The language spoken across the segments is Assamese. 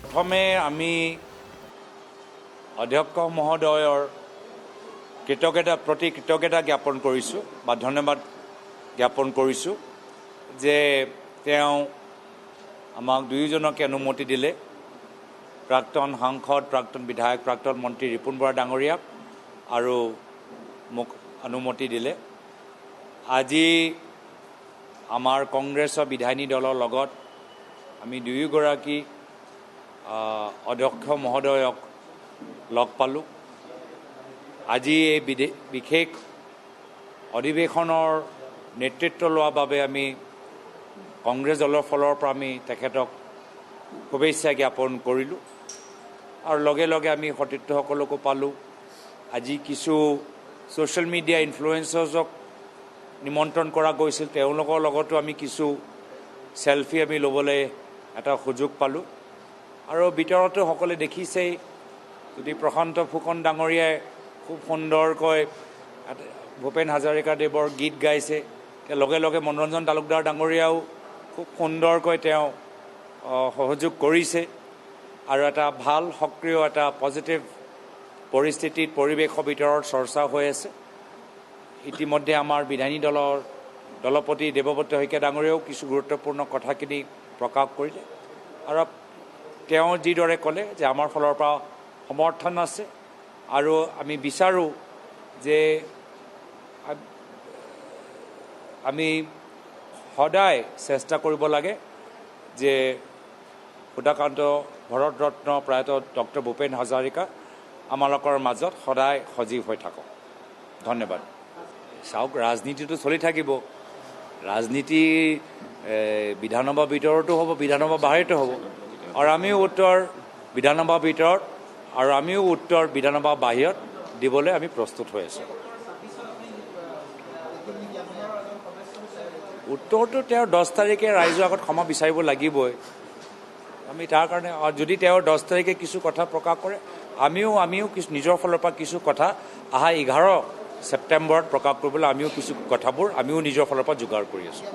প্ৰথমে আমি অধ্যক্ষ মহোদয়ৰ কৃতজ্ঞতা জ্ঞাপন কৰিছোঁ বা ধন্যবাদ জ্ঞাপন কৰিছোঁ যে তেওঁ আমাক দুয়োজনকে অনুমতি দিলে, প্ৰাক্তন সাংসদ, প্ৰাক্তন বিধায়ক, প্ৰাক্তন মন্ত্ৰী ৰিপুণ বৰা ডাঙৰীয়াক আৰু মোক অনুমতি দিলে। আজি আমাৰ কংগ্ৰেছৰ বিধায়িনী দলৰ লগত আমি দুয়োগৰাকী অধ্যক্ষ মহোদয়ক লগ পালোঁ। আজি এই বিশেষ অধিৱেশনৰ নেতৃত্ব লোৱাৰ বাবে আমি কংগ্ৰেছ দলৰ ফালৰ পৰা আমি তেখেতক শুভেচ্ছা জ্ঞাপন কৰিলোঁ আৰু লগে লগে আমি সতীৰ্থসকলকো পালোঁ। আজি কিছু ছ'চিয়েল মিডিয়া ইনফ্লুৱেঞ্চাৰ্ছক নিমন্ত্ৰণ কৰা গৈছিল, তেওঁলোকৰ লগতো আমি কিছু চেলফি আমি ল'বলৈ এটা সুযোগ পালোঁ। আৰু ভিতৰতো সকলোৱে দেখিছেই, যদি প্ৰশান্ত ফুকন ডাঙৰীয়াই খুব সুন্দৰকৈ ভূপেন হাজৰিকাদেৱৰ গীত গাইছে, লগে লগে মনোৰঞ্জন তালুকদাৰ ডাঙৰীয়াও খুব সুন্দৰকৈ তেওঁ সহযোগ কৰিছে আৰু এটা ভাল সক্ৰিয় এটা পজিটিভ পৰিস্থিতিত পৰিৱেশৰ ভিতৰত চৰ্চা হৈ আছে। ইতিমধ্যে আমাৰ বিধায়িনী দলৰ দলপতি দেৱব্ৰত শইকীয়া ডাঙৰীয়াও কিছু গুৰুত্বপূৰ্ণ কথাখিনি প্ৰকাশ কৰিলে আৰু তেওঁ যিদৰে ক'লে যে আমাৰ ফালৰ পৰা সমৰ্থন আছে আৰু আমি বিচাৰোঁ যে আমি সদায় চেষ্টা কৰিব লাগে যে সুধাকান্ত ভাৰতৰত্ন প্ৰয়াত ডক্টৰ ভূপেন হাজৰিকা আমালোকৰ মাজত সদায় সজীৱ হৈ থাকক। ধন্যবাদ। চাওক, ৰাজনীতিটো চলি থাকিব। ৰাজনীতি বিধানসভাৰ ভিতৰতো হ'ব, বিধানসভাৰ বাহিৰতো হ'ব আৰু আমিও উত্তৰ বিধানসভাৰ ভিতৰত আৰু আমিও উত্তৰ বিধানসভাৰ বাহিৰত দিবলৈ আমি প্ৰস্তুত হৈ আছোঁ। উত্তৰটো তেওঁ 10 তাৰিখে ৰাইজৰ আগত ক্ষমা বিচাৰিব লাগিবই। আমি তাৰ কাৰণে যদি তেওঁ 10 তাৰিখে কিছু কথা প্ৰকাশ কৰে, আমিও কিছু নিজৰ ফালৰ পৰা কিছু কথা অহা 11 ছেপ্টেম্বৰত প্ৰকাশ কৰিবলৈ আমিও কিছু কথাবোৰ আমিও নিজৰ ফালৰ পৰা যোগাৰ কৰি আছোঁ।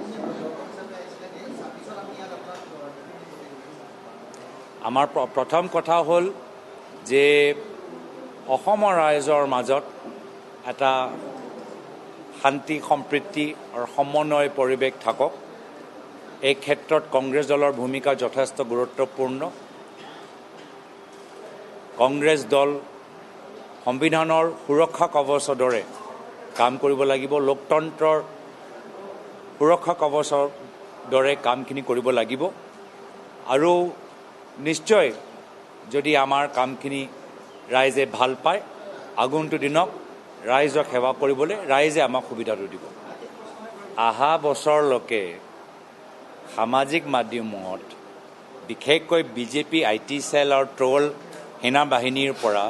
আমাৰ প্ৰথম কথা হ'ল যে অসমৰ ৰাইজৰ মাজত এটা শান্তি, সম্প্ৰীতি আৰু সমন্বয় পৰিৱেশ থাকক। এই ক্ষেত্ৰত কংগ্ৰেছ দলৰ ভূমিকা যথেষ্ট গুৰুত্বপূৰ্ণ। কংগ্ৰেছ দল সংবিধানৰ সুৰক্ষা কৱচৰ দৰে কাম কৰিব লাগিব, লোকতন্ত্ৰৰ সুৰক্ষা কৱচৰ দৰে কামখিনি কৰিব লাগিব আৰু নিশ্চয় যদি আমাৰ কামখিনি ৰাইজে ভাল পায়, আগন্তুক দিনক ৰাইজক সেৱা কৰিবলৈ ৰাইজে আমাক সুবিধাটো দিব। অহা বছৰলৈকে সামাজিক মাধ্যমত বিশেষকৈ বিজেপি IT চেল আৰু ট্ৰল সেনা বাহিনীৰ পৰা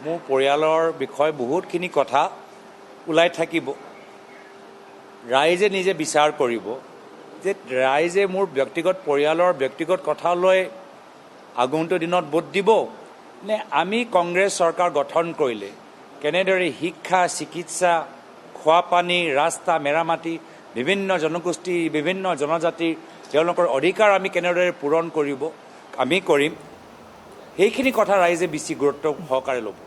মোৰ পৰিয়ালৰ বিষয়ে বহুতখিনি কথা ওলাই থাকিব। ৰাইজে নিজে বিচাৰ কৰিব যে ৰাইজে মোৰ ব্যক্তিগত পৰিয়ালৰ ব্যক্তিগত কথা লৈ আগন্তুক দিনত ভোট দিব নে আমি কংগ্ৰেছ চৰকাৰ গঠন কৰিলে কেনেদৰে শিক্ষা, চিকিৎসা, খোৱাপানী, ৰাস্তা মেৰামতি, বিভিন্ন জনগোষ্ঠী, বিভিন্ন জনজাতিৰ তেওঁলোকৰ অধিকাৰ আমি কেনেদৰে পূৰণ কৰিম, সেইখিনি কথা ৰাইজে বেছি গুৰুত্ব সহকাৰে ল'ব।